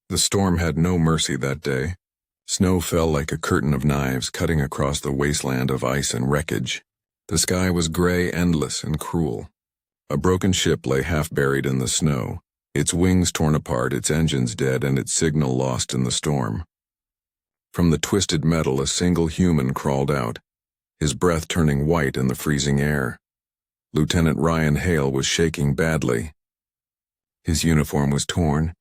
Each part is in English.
The storm had no mercy that day. Snow fell like a curtain of knives cutting across the wasteland of ice and wreckage. The sky was gray, endless, and cruel. A broken ship lay half buried in the snow, its wings torn apart, its engines dead, and its signal lost in the storm. From the twisted metal, a single human crawled out, his breath turning white in the freezing air. Lieutenant Ryan Hale was shaking badly. His uniform was torn,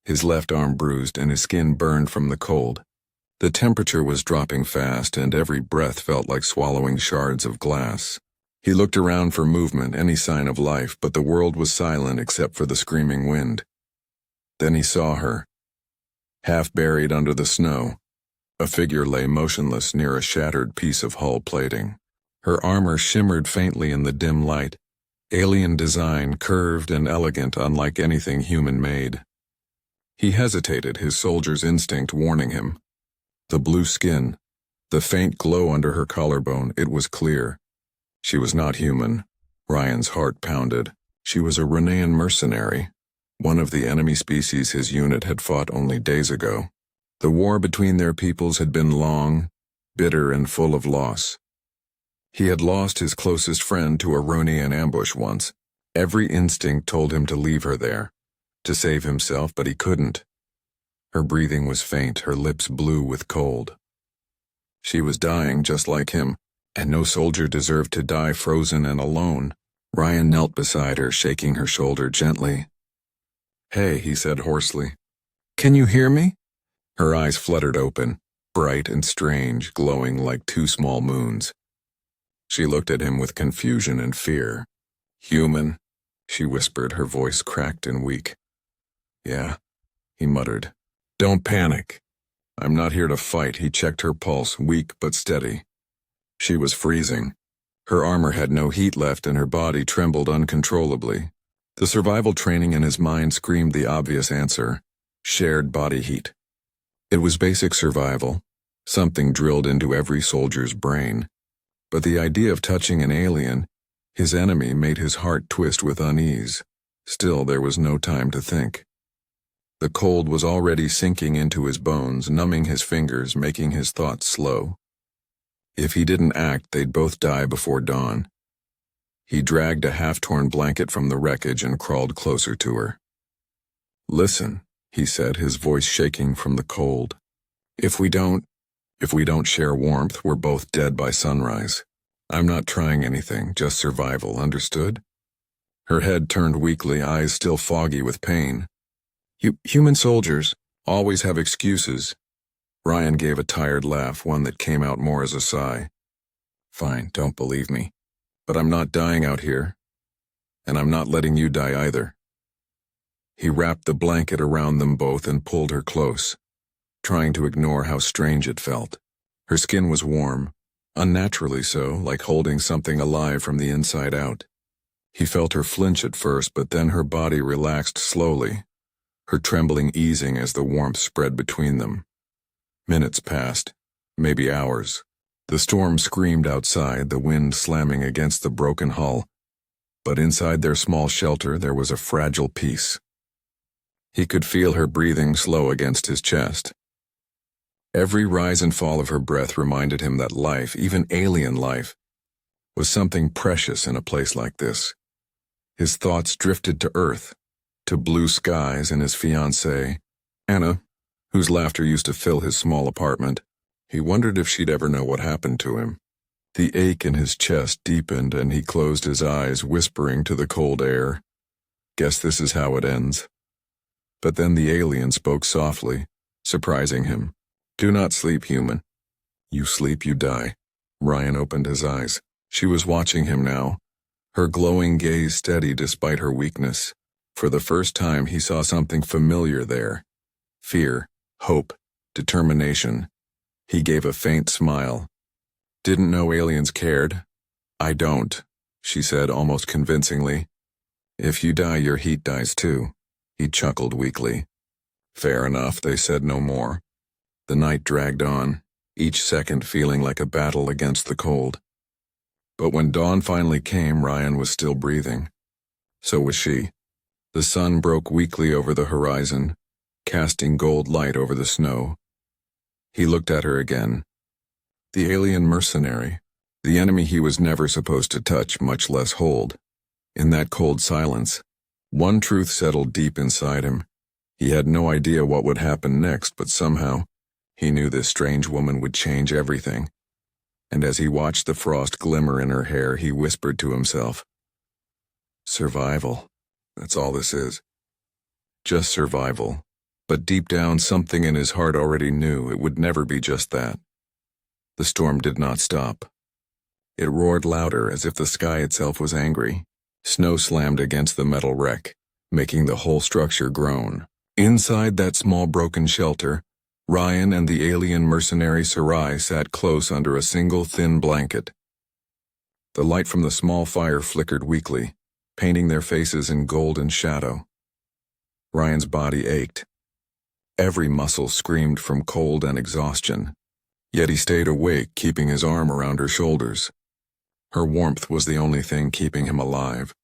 his left arm bruised, and his skin burned from the cold. The temperature was dropping fast, and every breath felt like swallowing shards of glass. He looked around for movement, any sign of life, but the world was silent except for the screaming wind. Then he saw her. Half buried under the snow, a figure lay motionless near a shattered piece of hull plating. Her armor shimmered faintly in the dim light, alien design, curved and elegant, unlike anything human-made. He hesitated, his soldier's instinct warning him. The blue skin, the faint glow under her collarbone, it was clear. She was not human. Ryan's heart pounded. She was a Renean mercenary, one of the enemy species his unit had fought only days ago. The war between their peoples had been long, bitter, and full of loss. He had lost his closest friend to a Renean ambush once. Every instinct told him to leave her there, to save himself, but he couldn't. Her breathing was faint, her lips blue with cold. She was dying just like him, and no soldier deserved to die frozen and alone. Ryan knelt beside her, shaking her shoulder gently. "Hey," he said hoarsely. "Can you hear me?" Her eyes fluttered open, bright and strange, glowing like two small moons. She looked at him with confusion and fear. "Human," she whispered, her voice cracked and weak. "Yeah," he muttered. "Don't panic. I'm not here to fight." He checked her pulse, weak but steady. She was freezing. Her armor had no heat left and her body trembled uncontrollably. The survival training in his mind screamed the obvious answer: shared body heat. It was basic survival, something drilled into every soldier's brain. But the idea of touching an alien, his enemy, made his heart twist with unease. Still, there was no time to think. The cold was already sinking into his bones, numbing his fingers, making his thoughts slow. If he didn't act, they'd both die before dawn. He dragged a half-torn blanket from the wreckage and crawled closer to her. "Listen," he said, his voice shaking from the cold. If we don't share warmth, we're both dead by sunrise. I'm not trying anything, just survival, understood?" Her head turned weakly, eyes still foggy with pain. Human soldiers always have excuses." Ryan gave a tired laugh, one that came out more as a sigh. "Fine, don't believe me. But I'm not dying out here. And I'm not letting you die either." He wrapped the blanket around them both and pulled her close, trying to ignore how strange it felt. Her skin was warm, unnaturally so, like holding something alive from the inside out. He felt her flinch at first, but then her body relaxed slowly, her trembling easing as the warmth spread between them. Minutes passed, maybe hours. The storm screamed outside, the wind slamming against the broken hull. But inside their small shelter there was a fragile peace. He could feel her breathing slow against his chest. Every rise and fall of her breath reminded him that life, even alien life, was something precious in a place like this. His thoughts drifted to Earth, to blue skies and his fiancée, Anna, whose laughter used to fill his small apartment. He wondered if she'd ever know what happened to him. The ache in his chest deepened and he closed his eyes, whispering to the cold air, "Guess this is how it ends." But then the alien spoke softly, surprising him. "Do not sleep, human. You sleep, you die." Ryan opened his eyes. She was watching him now, her glowing gaze steady despite her weakness. For the first time he saw something familiar there. Fear, hope, determination. He gave a faint smile. "Didn't know aliens cared." "I don't," she said almost convincingly. "If you die, your heat dies too." He chuckled weakly. "Fair enough," they said no more. The night dragged on, each second feeling like a battle against the cold. But when dawn finally came, Ryan was still breathing. So was she. The sun broke weakly over the horizon, casting gold light over the snow. He looked at her again. The alien mercenary, the enemy he was never supposed to touch, much less hold. In that cold silence, one truth settled deep inside him. He had no idea what would happen next, but somehow, he knew this strange woman would change everything. And as he watched the frost glimmer in her hair, he whispered to himself, "Survival. That's all this is. Just survival." But deep down, something in his heart already knew it would never be just that. The storm did not stop. It roared louder, as if the sky itself was angry. Snow slammed against the metal wreck, making the whole structure groan. Inside that small broken shelter, Ryan and the alien mercenary Sarai sat close under a single thin blanket. The light from the small fire flickered weakly, painting their faces in golden shadow. Ryan's body ached. Every muscle screamed from cold and exhaustion, yet he stayed awake, keeping his arm around her shoulders. Her warmth was the only thing keeping him alive.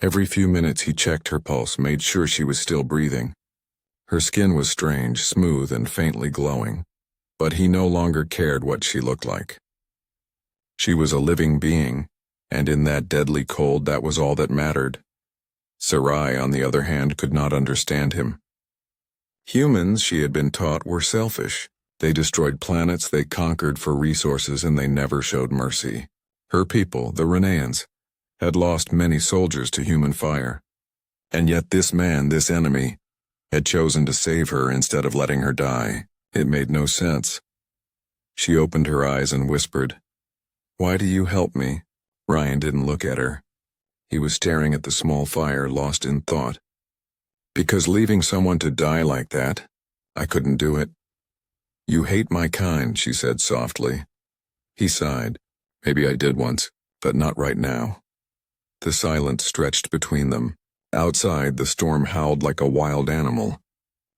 Every few minutes he checked her pulse, made sure she was still breathing. Her skin was strange, smooth and faintly glowing, but he no longer cared what she looked like. She was a living being, and in that deadly cold that was all that mattered. Sarai, on the other hand, could not understand him. Humans, she had been taught, were selfish. They destroyed planets they conquered for resources, and they never showed mercy. Her people, the Reneans, had lost many soldiers to human fire. And yet this man, this enemy, had chosen to save her instead of letting her die. It made no sense. She opened her eyes and whispered, "Why do you help me?" Ryan didn't look at her. He was staring at the small fire, lost in thought. "Because leaving someone to die like that, I couldn't do it." "You hate my kind," she said softly. He sighed. "Maybe I did once, but not right now." The silence stretched between them. Outside, the storm howled like a wild animal.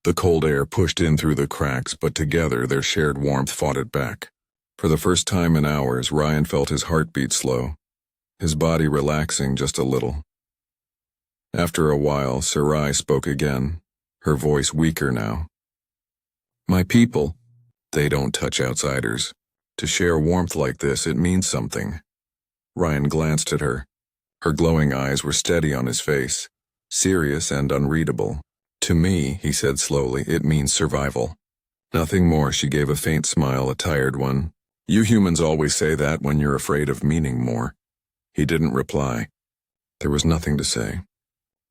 The cold air pushed in through the cracks, but together their shared warmth fought it back. For the first time in hours, Ryan felt his heartbeat slow, his body relaxing just a little. After a while, Sarai spoke again, her voice weaker now. "My people, they don't touch outsiders. To share warmth like this, it means something." Ryan glanced at her. Her glowing eyes were steady on his face, serious and unreadable. "To me," he said slowly, "it means survival." Nothing more. She gave a faint smile, a tired one. "You humans always say that when you're afraid of meaning more." He didn't reply. There was nothing to say.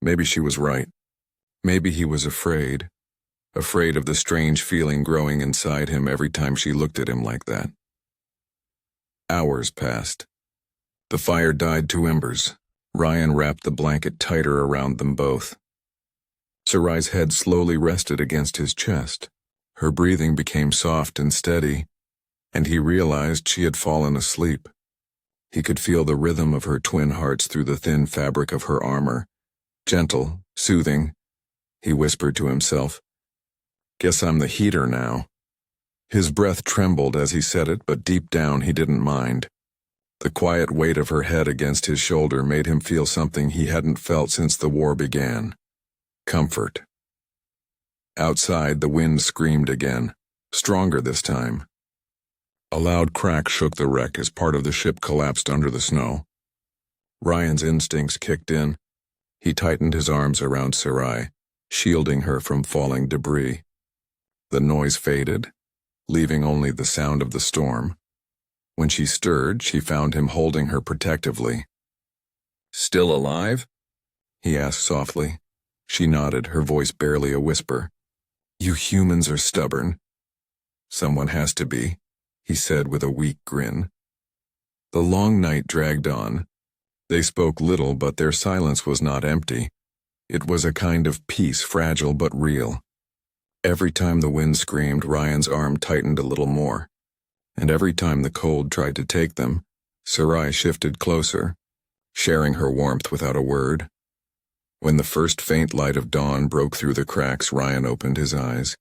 Maybe she was right. Maybe he was afraid of the strange feeling growing inside him every time she looked at him like that. Hours passed. The fire died to embers. Ryan wrapped the blanket tighter around them both. Sarai's head slowly rested against his chest. Her breathing became soft and steady, and he realized she had fallen asleep. He could feel the rhythm of her twin hearts through the thin fabric of her armor. Gentle, soothing. He whispered to himself, "Guess I'm the heater now." His breath trembled as he said it, but deep down he didn't mind. The quiet weight of her head against his shoulder made him feel something he hadn't felt since the war began. Comfort. Outside, the wind screamed again, stronger this time. A loud crack shook the wreck as part of the ship collapsed under the snow. Ryan's instincts kicked in. He tightened his arms around Sarai, shielding her from falling debris. The noise faded, leaving only the sound of the storm. When she stirred, she found him holding her protectively. "Still alive?" he asked softly. She nodded, her voice barely a whisper. "You humans are stubborn." "Someone has to be," he said with a weak grin. The long night dragged on. They spoke little, but their silence was not empty. It was a kind of peace, fragile but real. Every time the wind screamed, Ryan's arm tightened a little more. And every time the cold tried to take them, Sarai shifted closer, sharing her warmth without a word. When the first faint light of dawn broke through the cracks, Ryan opened his eyes.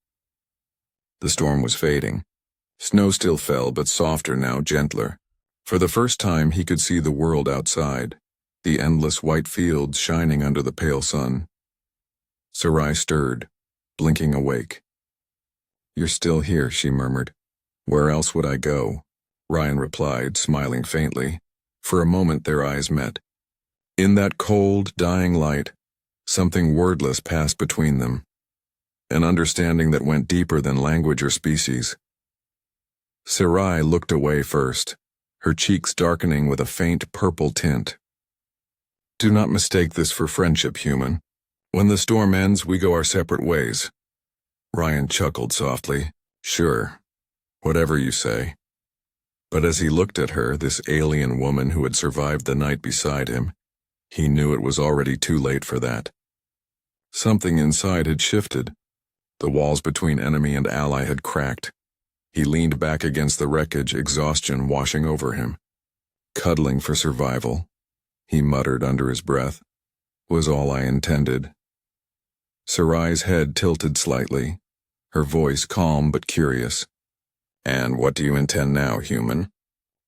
The storm was fading. Snow still fell, but softer now, gentler. For the first time, he could see the world outside, the endless white fields shining under the pale sun. Sarai stirred. blinking awake. "You're still here," she murmured. "Where else would I go?" Ryan replied, smiling faintly. For a moment their eyes met. In that cold, dying light, something wordless passed between them, an understanding that went deeper than language or species. Sarai looked away first, her cheeks darkening with a faint purple tint. "Do not mistake this for friendship, human. When the storm ends, we go our separate ways." Ryan chuckled softly. "Sure, whatever you say." But as he looked at her, this alien woman who had survived the night beside him, he knew it was already too late for that. Something inside had shifted. The walls between enemy and ally had cracked. He leaned back against the wreckage, exhaustion washing over him. "Cuddling for survival," he muttered under his breath, "was all I intended." Sarai's head tilted slightly, her voice calm but curious. "And what do you intend now, human?"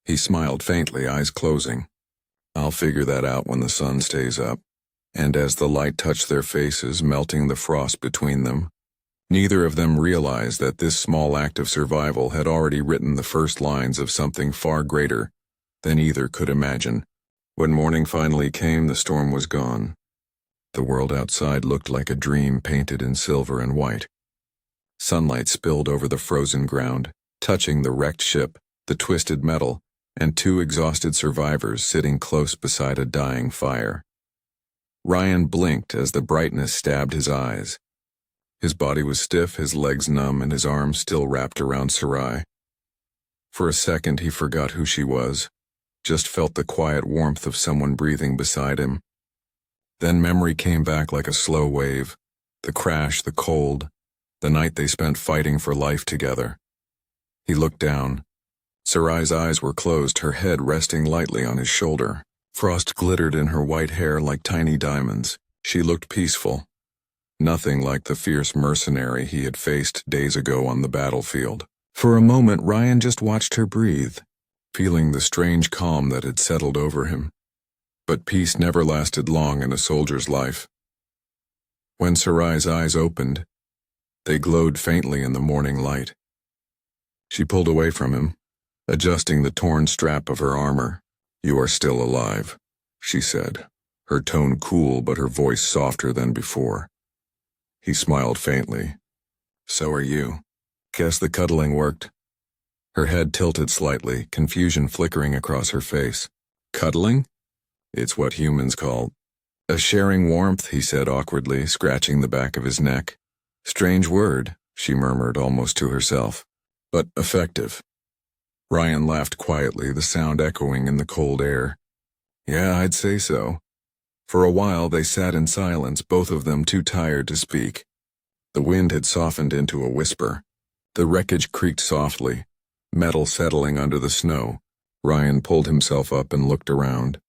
He smiled faintly, eyes closing. "I'll figure that out when the sun stays up." And as the light touched their faces, melting the frost between them, neither of them realized that this small act of survival had already written the first lines of something far greater than either could imagine. When morning finally came, the storm was gone. The world outside looked like a dream painted in silver and white. Sunlight spilled over the frozen ground, touching the wrecked ship, the twisted metal, and two exhausted survivors sitting close beside a dying fire. Ryan blinked as the brightness stabbed his eyes. His body was stiff, his legs numb, and his arms still wrapped around Sarai. For a second he forgot who she was, just felt the quiet warmth of someone breathing beside him. Then memory came back like a slow wave, the crash, the cold, the night they spent fighting for life together. He looked down. Sarai's eyes were closed, her head resting lightly on his shoulder. Frost glittered in her white hair like tiny diamonds. She looked peaceful. Nothing like the fierce mercenary he had faced days ago on the battlefield. For a moment, Ryan just watched her breathe, feeling the strange calm that had settled over him. But peace never lasted long in a soldier's life. When Sarai's eyes opened, they glowed faintly in the morning light. She pulled away from him, adjusting the torn strap of her armor. "You are still alive," she said, her tone cool but her voice softer than before. He smiled faintly. "So are you. Guess the cuddling worked." Her head tilted slightly, confusion flickering across her face. "Cuddling? It's what humans call a sharing warmth," he said awkwardly, scratching the back of his neck. "Strange word," she murmured almost to herself, "but effective." Ryan laughed quietly, the sound echoing in the cold air. "Yeah, I'd say so." For a while they sat in silence, both of them too tired to speak. The wind had softened into a whisper. The wreckage creaked softly, metal settling under the snow. Ryan pulled himself up and looked around.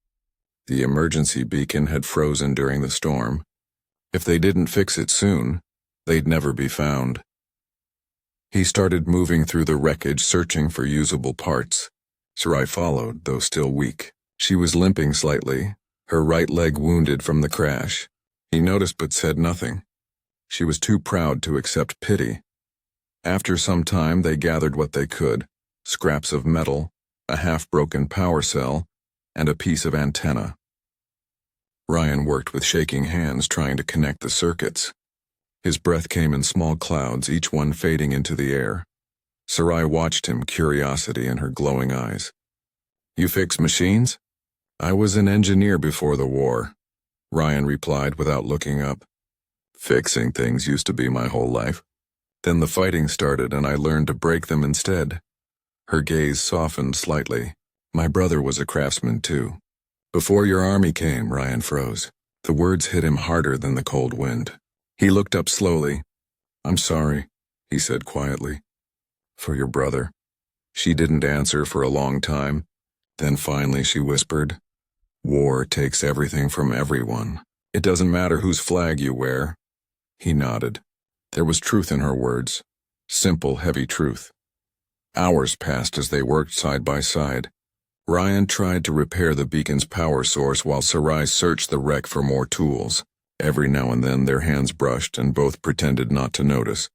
The emergency beacon had frozen during the storm. If they didn't fix it soon, they'd never be found. He started moving through the wreckage, searching for usable parts. Sarai followed, though still weak. She was limping slightly, her right leg wounded from the crash. He noticed but said nothing. She was too proud to accept pity. After some time they gathered what they could: scraps of metal, a half-broken power cell, and a piece of antenna. Ryan worked with shaking hands, trying to connect the circuits. His breath came in small clouds, each one fading into the air. Sarai watched him, curiosity in her glowing eyes. "You fix machines?" "I was an engineer before the war," Ryan replied without looking up. "Fixing things used to be my whole life. Then the fighting started and I learned to break them instead." Her gaze softened slightly. "My brother was a craftsman too." "Before your army came," Ryan froze. The words hit him harder than the cold wind. He looked up slowly. "I'm sorry," he said quietly. "For your brother." She didn't answer for a long time. Then finally she whispered, "War takes everything from everyone. It doesn't matter whose flag you wear." He nodded. There was truth in her words. Simple, heavy truth. Hours passed as they worked side by side. Ryan tried to repair the beacon's power source while Sarai searched the wreck for more tools. Every now and then their hands brushed and both pretended not to notice.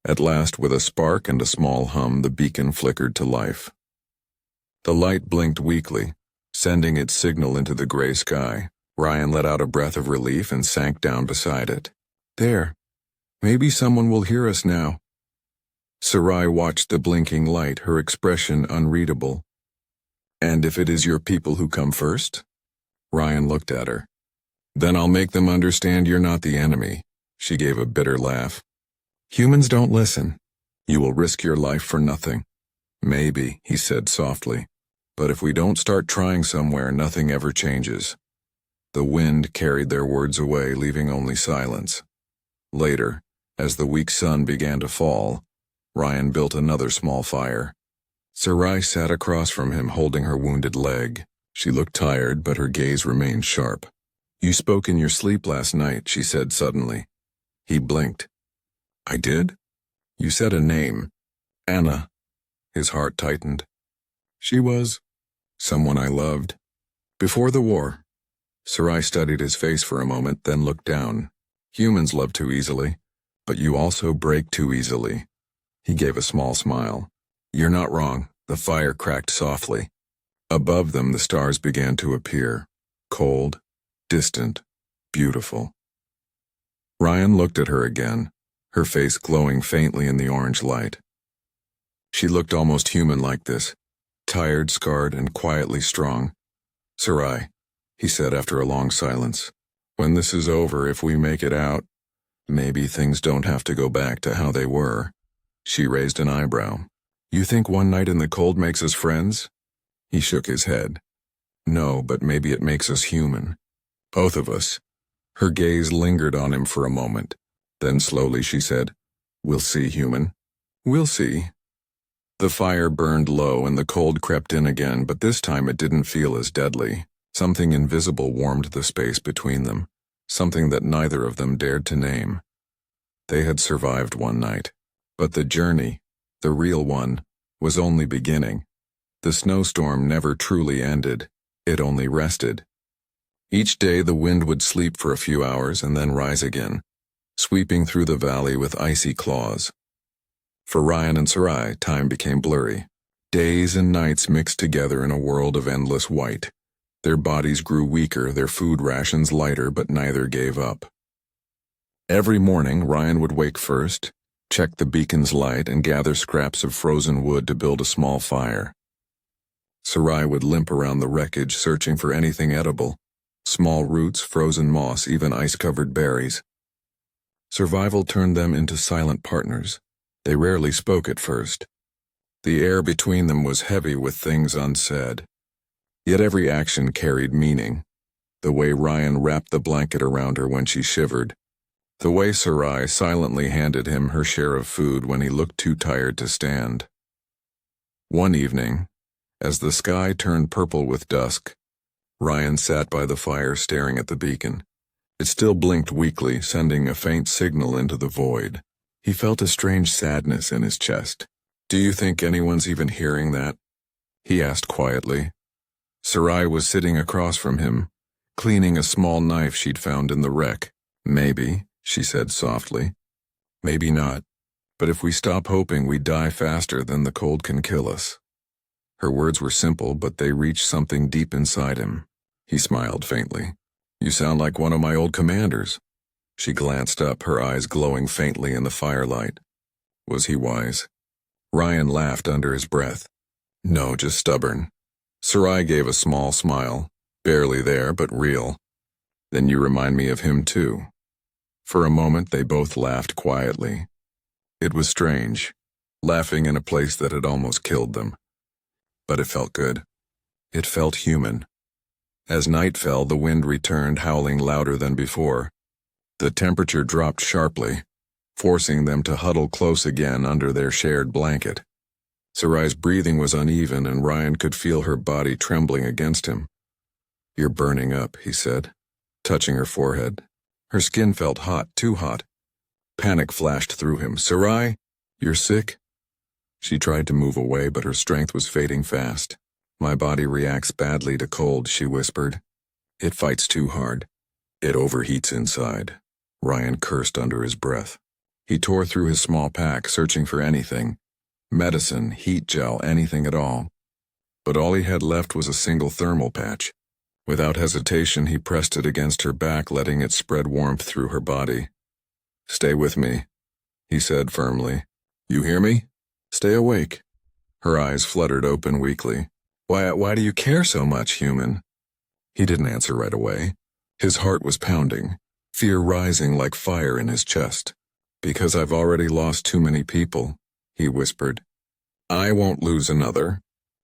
At last, with a spark and a small hum, the beacon flickered to life. The light blinked weakly, sending its signal into the gray sky. Ryan let out a breath of relief and sank down beside it. There. Maybe someone will hear us now. Sarai watched the blinking light, her expression unreadable. And if it is your people who come first? Ryan looked at her. Then I'll make them understand you're not the enemy. She gave a bitter laugh. Humans don't listen. You will risk your life for nothing. Maybe, he said softly. But if we don't start trying somewhere, nothing ever changes. The wind carried their words away, leaving only silence. Later, as the weak sun began to fall, Ryan built another small fire. Sarai sat across from him, holding her wounded leg. She looked tired, but her gaze remained sharp. You spoke in your sleep last night, she said suddenly. He blinked. I did? You said a name. Anna. His heart tightened. She was someone I loved. Before the war. Sarai studied his face for a moment, then looked down. Humans love too easily, but you also break too easily. He gave a small smile. You're not wrong. The fire cracked softly. Above them the stars began to appear. Cold, distant, beautiful. Ryan looked at her again, her face glowing faintly in the orange light. She looked almost human like this, tired, scarred, and quietly strong. Sarai, he said after a long silence, when this is over, if we make it out, maybe things don't have to go back to how they were. She raised an eyebrow. You think one night in the cold makes us friends? He shook his head. No, but maybe it makes us human. Both of us. Her gaze lingered on him for a moment. Then slowly she said, We'll see, human. We'll see. The fire burned low and the cold crept in again, but this time it didn't feel as deadly. Something invisible warmed the space between them, something that neither of them dared to name. They had survived one night, but the journey, the real one, was only beginning. The snowstorm never truly ended, it only rested. Each day the wind would sleep for a few hours and then rise again, sweeping through the valley with icy claws. For Ryan and Sarai, time became blurry. Days and nights mixed together in a world of endless white. Their bodies grew weaker, their food rations lighter, but neither gave up. Every morning, Ryan would wake first, check the beacon's light, and gather scraps of frozen wood to build a small fire. Sarai would limp around the wreckage, searching for anything edible. Small roots, frozen moss, even ice-covered berries. Survival turned them into silent partners. They rarely spoke at first. The air between them was heavy with things unsaid. Yet every action carried meaning. The way Ryan wrapped the blanket around her when she shivered. The way Sarai silently handed him her share of food when he looked too tired to stand. One evening, as the sky turned purple with dusk, Ryan sat by the fire staring at the beacon. It still blinked weakly, sending a faint signal into the void. He felt a strange sadness in his chest. Do you think anyone's even hearing that? He asked quietly. Sarai was sitting across from him, cleaning a small knife she'd found in the wreck. Maybe, she said softly. Maybe not. But if we stop hoping, we die faster than the cold can kill us. Her words were simple, but they reached something deep inside him. He smiled faintly. You sound like one of my old commanders. She glanced up, her eyes glowing faintly in the firelight. Was he wise? Ryan laughed under his breath. No, just stubborn. Sarai gave a small smile, barely there, but real. Then you remind me of him too. For a moment they both laughed quietly. It was strange, laughing in a place that had almost killed them. But it felt good. It felt human. As night fell, the wind returned, howling louder than before. The temperature dropped sharply, forcing them to huddle close again under their shared blanket. Sarai's breathing was uneven, and Ryan could feel her body trembling against him. You're burning up, he said, touching her forehead. Her skin felt hot, too hot. Panic flashed through him. Sarai, you're sick? She tried to move away, but her strength was fading fast. My body reacts badly to cold, she whispered. It fights too hard. It overheats inside. Ryan cursed under his breath. He tore through his small pack, searching for anything. Medicine, heat gel, anything at all. But all he had left was a single thermal patch. Without hesitation, he pressed it against her back, letting it spread warmth through her body. "Stay with me," he said firmly. "You hear me? Stay awake." Her eyes fluttered open weakly. Why do you care so much, human?" He didn't answer right away. His heart was pounding, fear rising like fire in his chest. "Because I've already lost too many people," he whispered. "I won't lose another,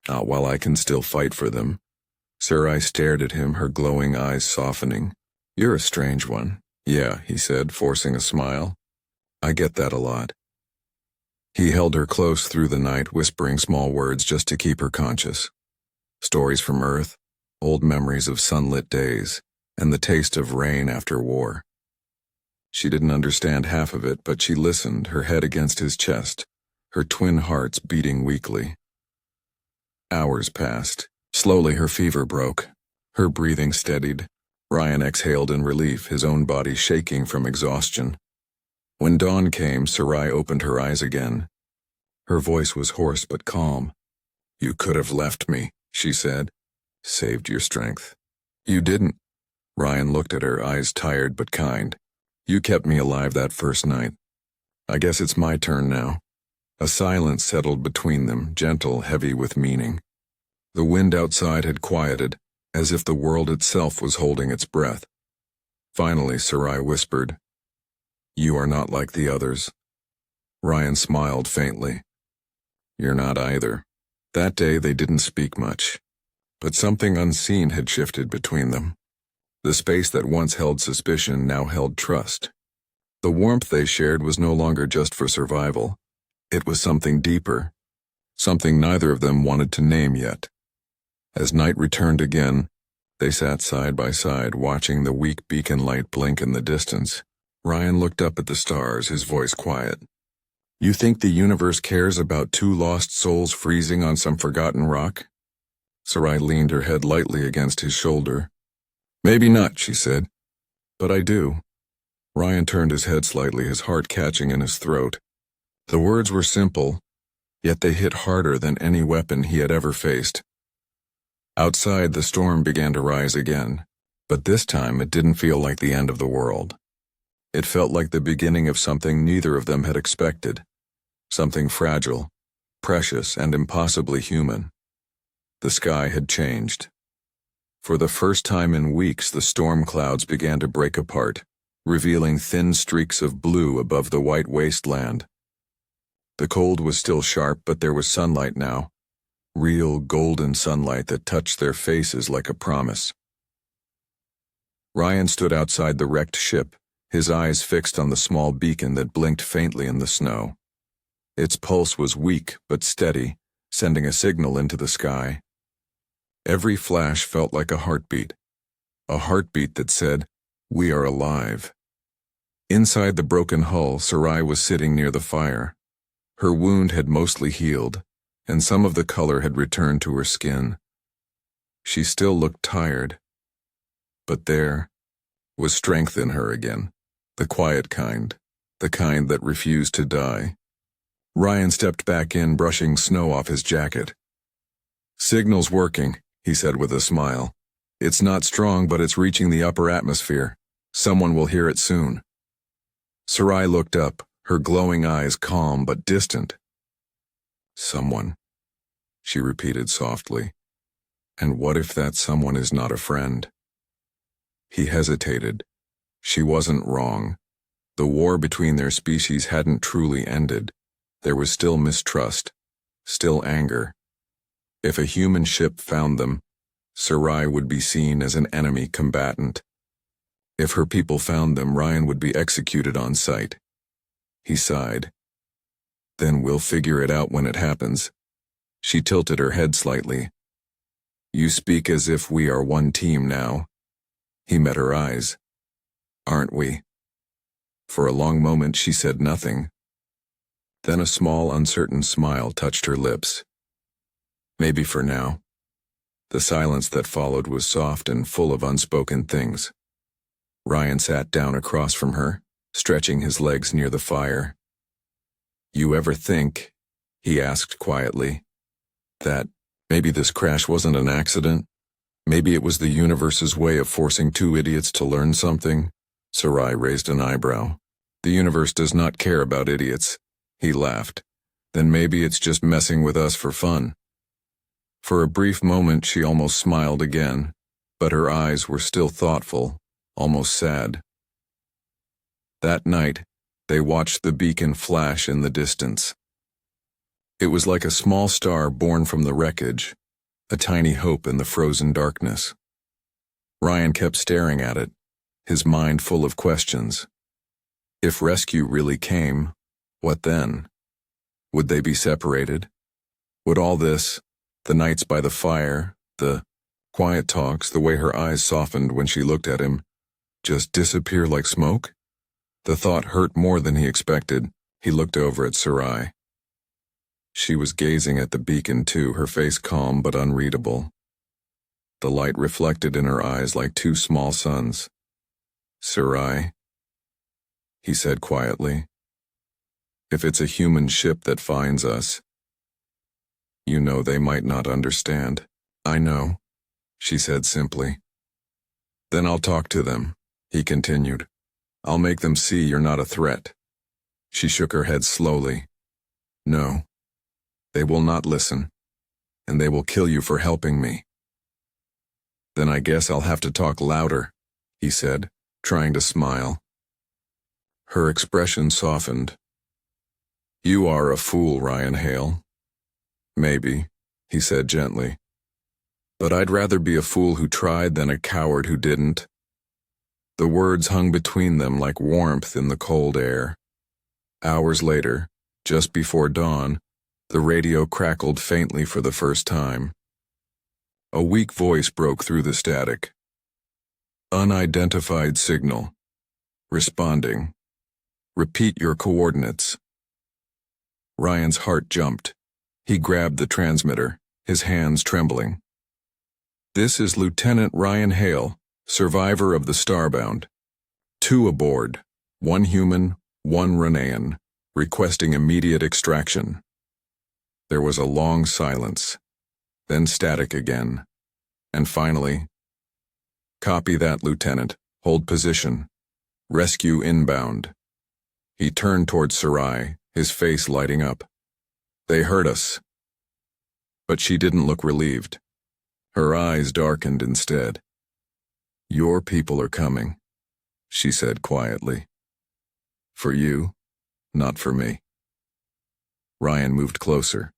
not while I can still fight for them." Sarai stared at him, her glowing eyes softening. "You're a strange one." "Yeah," he said, forcing a smile. "I get that a lot." He held her close through the night, whispering small words just to keep her conscious. Stories from Earth, old memories of sunlit days, and the taste of rain after war. She didn't understand half of it, but she listened, her head against his chest, her twin hearts beating weakly. Hours passed. Slowly her fever broke. Her breathing steadied. Ryan exhaled in relief, his own body shaking from exhaustion. When dawn came, Sarai opened her eyes again. Her voice was hoarse but calm. "You could have left me," she said. "Saved your strength." "You didn't." Ryan looked at her, eyes tired but kind. "You kept me alive that first night. I guess it's my turn now." A silence settled between them, gentle, heavy with meaning. The wind outside had quieted, as if the world itself was holding its breath. Finally, Sarai whispered, "You are not like the others." Ryan smiled faintly. "You're not either." That day they didn't speak much, but something unseen had shifted between them. The space that once held suspicion now held trust. The warmth they shared was no longer just for survival. It was something deeper, something neither of them wanted to name yet. As night returned again, they sat side by side, watching the weak beacon light blink in the distance. Ryan looked up at the stars, his voice quiet. "You think the universe cares about two lost souls freezing on some forgotten rock?" Sarai leaned her head lightly against his shoulder. "Maybe not," she said. "But I do." Ryan turned his head slightly, his heart catching in his throat. The words were simple, yet they hit harder than any weapon he had ever faced. Outside, the storm began to rise again, but this time it didn't feel like the end of the world. It felt like the beginning of something neither of them had expected, something fragile, precious, and impossibly human. The sky had changed. For the first time in weeks, the storm clouds began to break apart, revealing thin streaks of blue above the white wasteland. The cold was still sharp, but there was sunlight now. Real golden sunlight that touched their faces like a promise. Ryan stood outside the wrecked ship, his eyes fixed on the small beacon that blinked faintly in the snow. Its pulse was weak but steady, sending a signal into the sky. Every flash felt like a heartbeat that said, "We are alive." Inside the broken hull, Sarai was sitting near the fire. Her wound had mostly healed, and some of the color had returned to her skin. She still looked tired, but there was strength in her again, the quiet kind, the kind that refused to die. Ryan stepped back in, brushing snow off his jacket. "Signal's working," he said with a smile. "It's not strong, but it's reaching the upper atmosphere. Someone will hear it soon." Sarai looked up, her glowing eyes calm but distant. "Someone," she repeated softly. "And what if that someone is not a friend?" He hesitated. She wasn't wrong. The war between their species hadn't truly ended. There was still mistrust, still anger. If a human ship found them, Sarai would be seen as an enemy combatant. If her people found them, Ryan would be executed on sight. He sighed. "Then we'll figure it out when it happens." She tilted her head slightly. "You speak as if we are one team now." He met her eyes. "Aren't we?" For a long moment she said nothing. Then a small, uncertain smile touched her lips. "Maybe for now." The silence that followed was soft and full of unspoken things. Ryan sat down across from her, stretching his legs near the fire. "You ever think," he asked quietly, "that maybe this crash wasn't an accident? Maybe it was the universe's way of forcing two idiots to learn something?" Sarai raised an eyebrow. "The universe does not care about idiots," he laughed. "Then maybe it's just messing with us for fun." For a brief moment she almost smiled again, but her eyes were still thoughtful, almost sad. That night, they watched the beacon flash in the distance. It was like a small star born from the wreckage, a tiny hope in the frozen darkness. Ryan kept staring at it, his mind full of questions. If rescue really came, what then? Would they be separated? Would all this, the nights by the fire, the quiet talks, the way her eyes softened when she looked at him, just disappear like smoke? The thought hurt more than he expected. He looked over at Sarai. She was gazing at the beacon too, her face calm but unreadable. The light reflected in her eyes like two small suns. "Sarai," he said quietly, "if it's a human ship that finds us, you know they might not understand." "I know," she said simply. "Then I'll talk to them," he continued. "I'll make them see you're not a threat." She shook her head slowly. "No, they will not listen, and they will kill you for helping me." "Then I guess I'll have to talk louder," he said, trying to smile. Her expression softened. "You are a fool, Ryan Hale." "Maybe," he said gently. "But I'd rather be a fool who tried than a coward who didn't." The words hung between them like warmth in the cold air. Hours later, just before dawn, the radio crackled faintly for the first time. A weak voice broke through the static. "Unidentified signal. Responding. Repeat your coordinates." Ryan's heart jumped. He grabbed the transmitter, his hands trembling. "This is Lieutenant Ryan Hale, survivor of the Starbound. 2 aboard, 1 human, 1 Renean, requesting immediate extraction." There was a long silence, then static again, and finally, "Copy that, Lieutenant. Hold position. Rescue inbound." He turned towards Sarai, his face lighting up. "They heard us." But she didn't look relieved. Her eyes darkened instead. "Your people are coming," she said quietly. "For you, not for me." Ryan moved closer.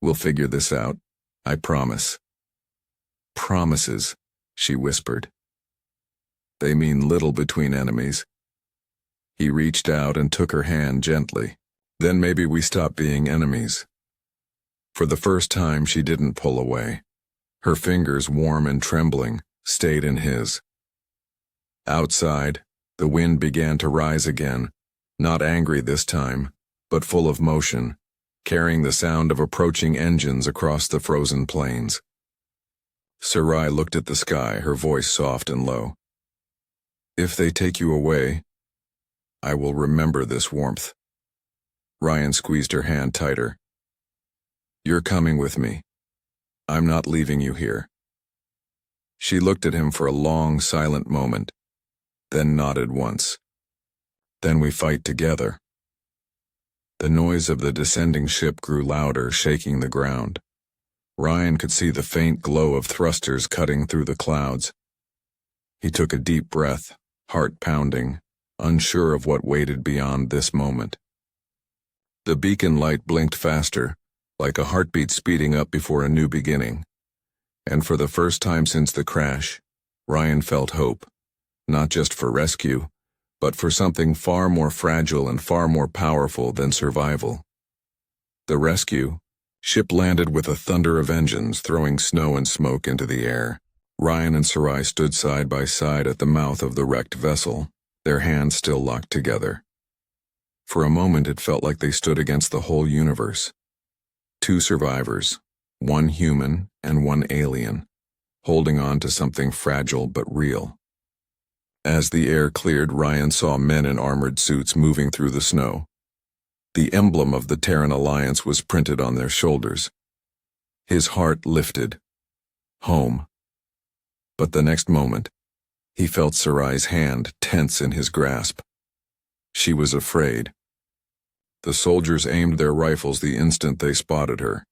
"We'll figure this out, I promise." "Promises," she whispered. "They mean little between enemies." He reached out and took her hand gently. "Then maybe we stop being enemies." For the first time, she didn't pull away. Her fingers, warm and trembling, stayed in his. Outside, the wind began to rise again, not angry this time, but full of motion, carrying the sound of approaching engines across the frozen plains. Sarai looked at the sky, her voice soft and low. "If they take you away, I will remember this warmth." Ryan squeezed her hand tighter. "You're coming with me. I'm not leaving you here." She looked at him for a long, silent moment, then nodded once. "Then we fight together." The noise of the descending ship grew louder, shaking the ground. Ryan could see the faint glow of thrusters cutting through the clouds. He took a deep breath, heart pounding, unsure of what waited beyond this moment. The beacon light blinked faster, like a heartbeat speeding up before a new beginning. And for the first time since the crash, Ryan felt hope, not just for rescue, but for something far more fragile and far more powerful than survival. The rescue ship landed with a thunder of engines throwing snow and smoke into the air. Ryan and Sarai stood side by side at the mouth of the wrecked vessel, their hands still locked together. For a moment it felt like they stood against the whole universe. 2 survivors, 1 human and 1 alien, holding on to something fragile but real. As the air cleared, Ryan saw men in armored suits moving through the snow. The emblem of the Terran Alliance was printed on their shoulders. His heart lifted. Home. But the next moment, he felt Sarai's hand tense in his grasp. She was afraid. The soldiers aimed their rifles the instant they spotted her.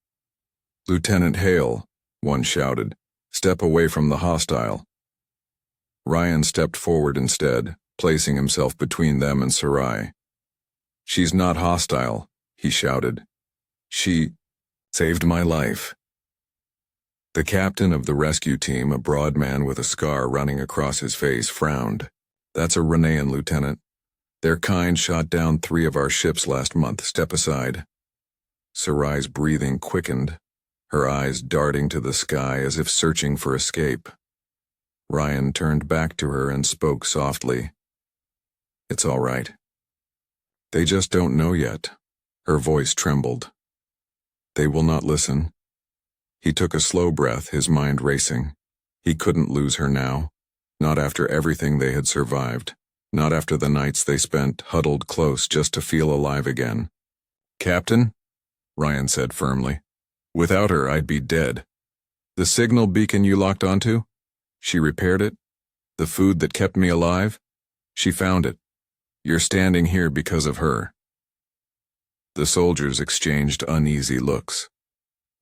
"Lieutenant Hale," one shouted, "step away from the hostile." Ryan stepped forward instead, placing himself between them and Sarai. "She's not hostile," he shouted. "She saved my life." The captain of the rescue team, a broad man with a scar running across his face, frowned. "That's a Renean, Lieutenant. Their kind shot down 3 of our ships last month. Step aside." Sarai's breathing quickened, her eyes darting to the sky as if searching for escape. Ryan turned back to her and spoke softly. "It's all right. They just don't know yet." Her voice trembled. "They will not listen." He took a slow breath, his mind racing. He couldn't lose her now, not after everything they had survived, not after the nights they spent huddled close just to feel alive again. "Captain," Ryan said firmly, "without her I'd be dead. The signal beacon you locked onto? She repaired it? The food that kept me alive? She found it. You're standing here because of her." The soldiers exchanged uneasy looks.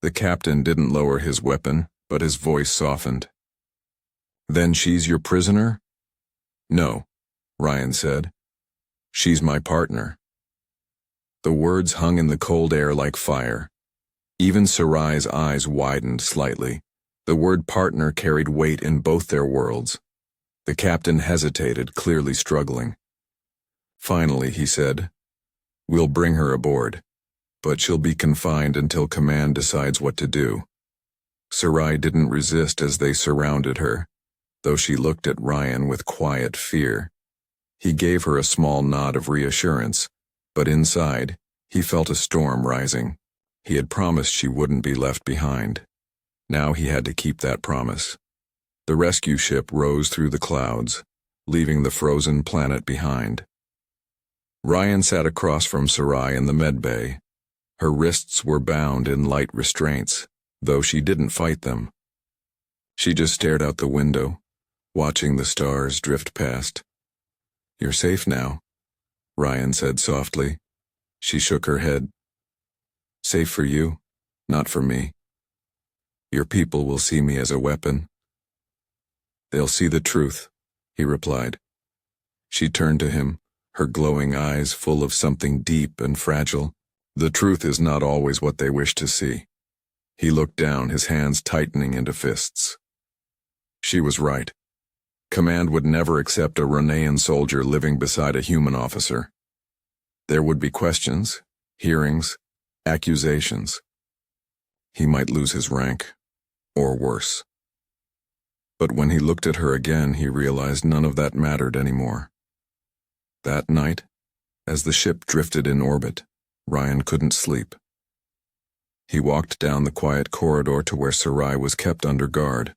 The captain didn't lower his weapon, but his voice softened. "Then she's your prisoner?" "No," Ryan said. "She's my partner." The words hung in the cold air like fire. Even Sarai's eyes widened slightly. The word partner carried weight in both their worlds. The captain hesitated, clearly struggling. Finally, he said, "We'll bring her aboard, but she'll be confined until command decides what to do." Sarai didn't resist as they surrounded her, though she looked at Ryan with quiet fear. He gave her a small nod of reassurance, but inside, he felt a storm rising. He had promised she wouldn't be left behind. Now he had to keep that promise. The rescue ship rose through the clouds, leaving the frozen planet behind. Ryan sat across from Sarai in the medbay. Her wrists were bound in light restraints, though she didn't fight them. She just stared out the window, watching the stars drift past. "You're safe now," Ryan said softly. She shook her head. "Safe for you, not for me. Your people will see me as a weapon." "They'll see the truth," he replied. She turned to him, her glowing eyes full of something deep and fragile. "The truth is not always what they wish to see." He looked down, his hands tightening into fists. She was right. Command would never accept a Renean soldier living beside a human officer. There would be questions, hearings, accusations. He might lose his rank, or worse. But when he looked at her again, he realized none of that mattered anymore. That night, as the ship drifted in orbit, Ryan couldn't sleep. He walked down the quiet corridor to where Sarai was kept under guard.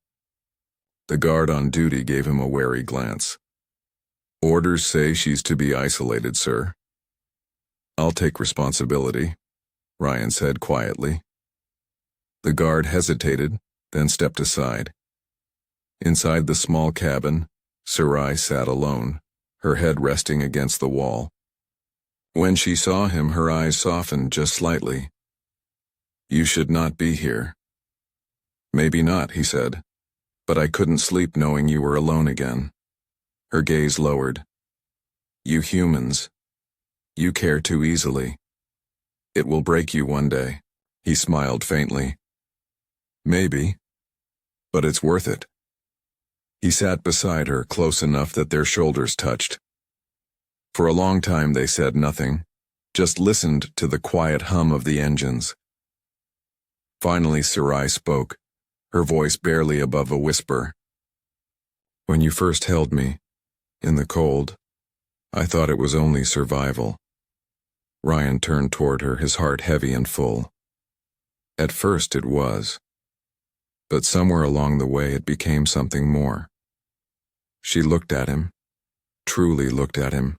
The guard on duty gave him a wary glance. "Orders say she's to be isolated, sir." "I'll take responsibility," Ryan said quietly. The guard hesitated, then stepped aside. Inside the small cabin, Sarai sat alone, her head resting against the wall. When she saw him, her eyes softened just slightly. "You should not be here." "Maybe not," he said, "but I couldn't sleep knowing you were alone again." Her gaze lowered. "You humans, you care too easily. It will break you one day." He smiled faintly. "Maybe, but it's worth it." He sat beside her, close enough that their shoulders touched. For a long time they said nothing, just listened to the quiet hum of the engines. Finally Sarai spoke, her voice barely above a whisper. "When you first held me, in the cold, I thought it was only survival." Ryan turned toward her, his heart heavy and full. "At first it was. But somewhere along the way it became something more." She looked at him, truly looked at him.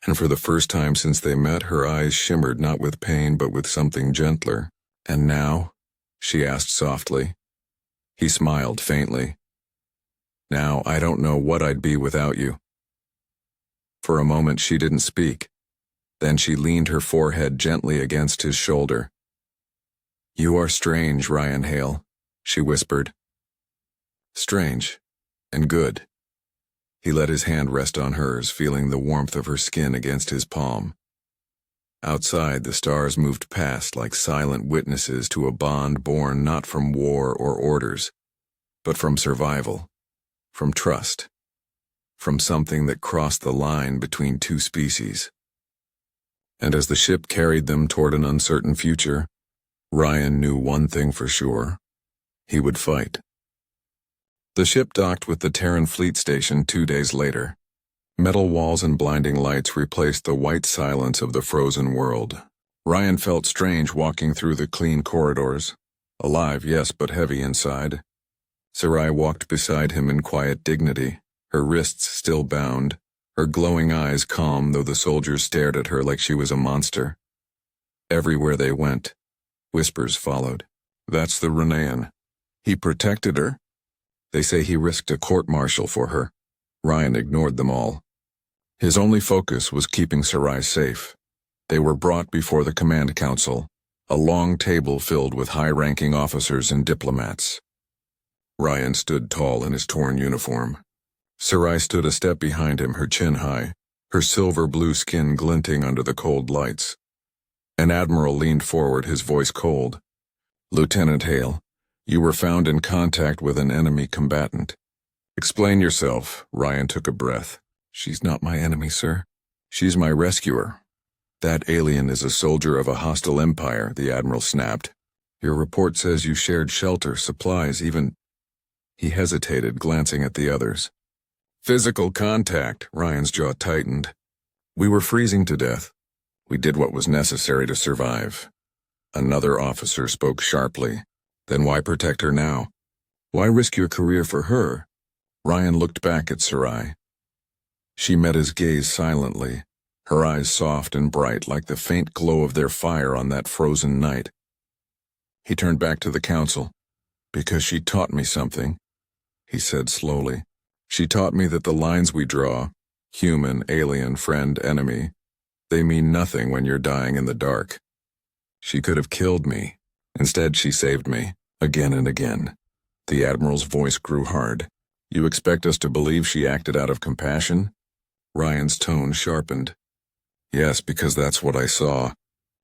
And for the first time since they met, her eyes shimmered not with pain but with something gentler. "And now?" she asked softly. He smiled faintly. "Now I don't know what I'd be without you." For a moment she didn't speak. Then she leaned her forehead gently against his shoulder. "You are strange, Ryan Hale," she whispered. "Strange. And good." He let his hand rest on hers, feeling the warmth of her skin against his palm. Outside, the stars moved past like silent witnesses to a bond born not from war or orders, but from survival, from trust, from something that crossed the line between two species. And as the ship carried them toward an uncertain future, Ryan knew one thing for sure: he would fight. The ship docked with the Terran Fleet Station 2 days later. Metal walls and blinding lights replaced the white silence of the frozen world. Ryan felt strange walking through the clean corridors. Alive, yes, but heavy inside. Sarai walked beside him in quiet dignity, her wrists still bound, her glowing eyes calm though the soldiers stared at her like she was a monster. Everywhere they went, whispers followed. "That's the Renean. He protected her. They say he risked a court-martial for her." Ryan ignored them all. His only focus was keeping Sarai safe. They were brought before the command council, a long table filled with high-ranking officers and diplomats. Ryan stood tall in his torn uniform. Sarai stood a step behind him, her chin high, her silver-blue skin glinting under the cold lights. An admiral leaned forward, his voice cold. "Lieutenant Hale, you were found in contact with an enemy combatant." "Explain yourself." Ryan took a breath. "She's not my enemy, sir. She's my rescuer." "That alien is a soldier of a hostile empire," the admiral snapped. "Your report says you shared shelter, supplies, even—" He hesitated, glancing at the others. "Physical contact," Ryan's jaw tightened. "We were freezing to death. We did what was necessary to survive." Another officer spoke sharply. "Then why protect her now? Why risk your career for her?" Ryan looked back at Sarai. She met his gaze silently, her eyes soft and bright like the faint glow of their fire on that frozen night. He turned back to the council. "Because she taught me something," he said slowly. "She taught me that the lines we draw, human, alien, friend, enemy, they mean nothing when you're dying in the dark. She could have killed me. Instead, she saved me, again and again." The admiral's voice grew hard. "You expect us to believe she acted out of compassion?" Ryan's tone sharpened. "Yes, because that's what I saw.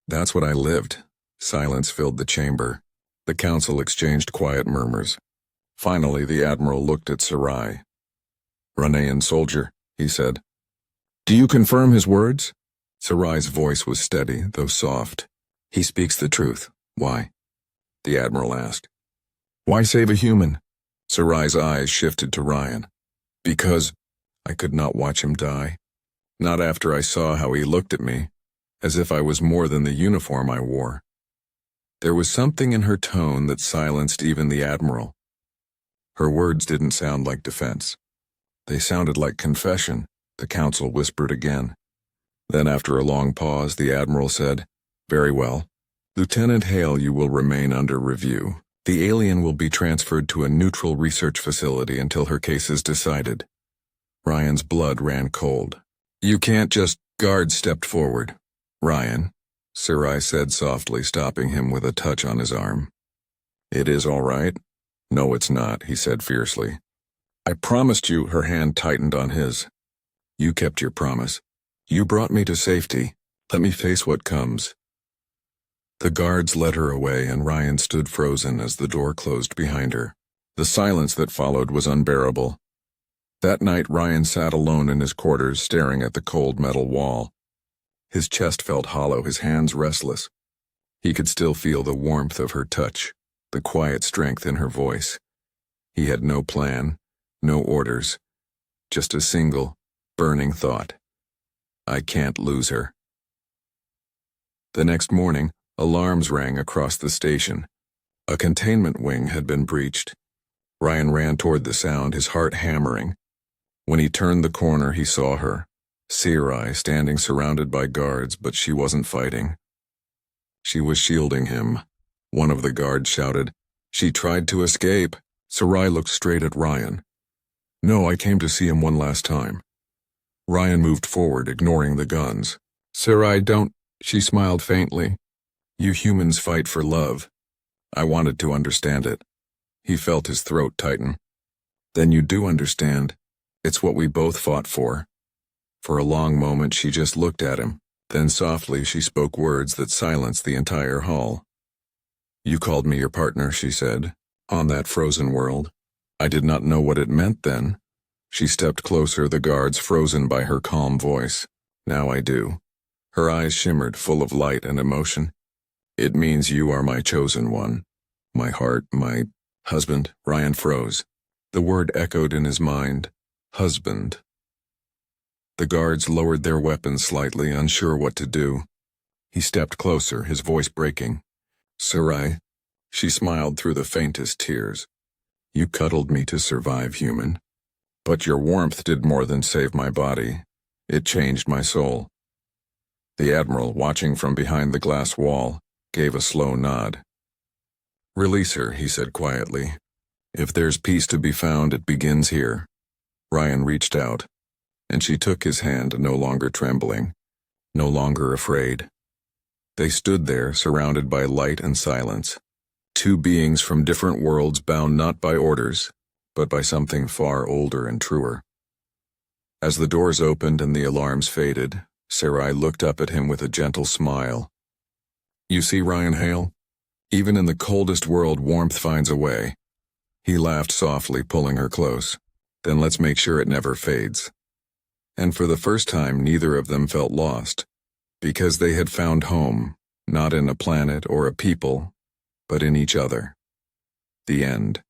That's what I lived." Silence filled the chamber. The council exchanged quiet murmurs. Finally, the admiral looked at Sarai. "Renean soldier," he said. "Do you confirm his words?" Sarai's voice was steady, though soft. "He speaks the truth. Why?" the admiral asked. "Why save a human?" Sarai's eyes shifted to Ryan. "Because I could not watch him die. Not after I saw how he looked at me, as if I was more than the uniform I wore." There was something in her tone that silenced even the admiral. Her words didn't sound like defense. They sounded like confession, the council whispered again. Then after a long pause, the admiral said, "Very well. Lieutenant Hale, you will remain under review. The alien will be transferred to a neutral research facility until her case is decided." Ryan's blood ran cold. "You can't just—" Guard stepped forward. "Ryan," Sarai said softly, stopping him with a touch on his arm. "It is all right." "No, it's not," he said fiercely. "I promised you." Her hand tightened on his. "You kept your promise. You brought me to safety. Let me face what comes." The guards led her away, and Ryan stood frozen as the door closed behind her. The silence that followed was unbearable. That night, Ryan sat alone in his quarters, staring at the cold metal wall. His chest felt hollow, his hands restless. He could still feel the warmth of her touch, the quiet strength in her voice. He had no plan, no orders, just a single, burning thought. I can't lose her. The next morning, alarms rang across the station. A containment wing had been breached. Ryan ran toward the sound, his heart hammering. When he turned the corner, he saw her, Sci-Fi, standing surrounded by guards, but she wasn't fighting. She was shielding him. One of the guards shouted, "She tried to escape." Sci-Fi looked straight at Ryan. "No, I came to see him one last time." Ryan moved forward, ignoring the guns. "Sci-Fi, don't," she smiled faintly. "You humans fight for love." I wanted to understand it. He felt his throat tighten. "Then you do understand. It's what we both fought for." For a long moment she just looked at him. Then softly she spoke words that silenced the entire hall. "You called me your partner," she said, "on that frozen world. I did not know what it meant then." She stepped closer, the guards frozen by her calm voice. "Now I do." Her eyes shimmered, full of light and emotion. "It means you are my chosen one. My heart, my husband." Ryan froze. The word echoed in his mind. Husband. The guards lowered their weapons slightly, unsure what to do. He stepped closer, his voice breaking. "Sci-Fi." She smiled through the faintest tears. "You cuddled me to survive, human. But your warmth did more than save my body. It changed my soul." The Admiral, watching from behind the glass wall, gave a slow nod. "Release her," he said quietly. "If there's peace to be found, it begins here." Ryan reached out, and she took his hand, no longer trembling, no longer afraid. They stood there, surrounded by light and silence. Two beings from different worlds, bound not by orders, but by something far older and truer. As the doors opened and the alarms faded, Sci-Fi looked up at him with a gentle smile. "You see, Ryan Hale? Even in the coldest world, warmth finds a way." He laughed softly, pulling her close. "Then let's make sure it never fades." And for the first time, neither of them felt lost, because they had found home, not in a planet or a people, but in each other. The end.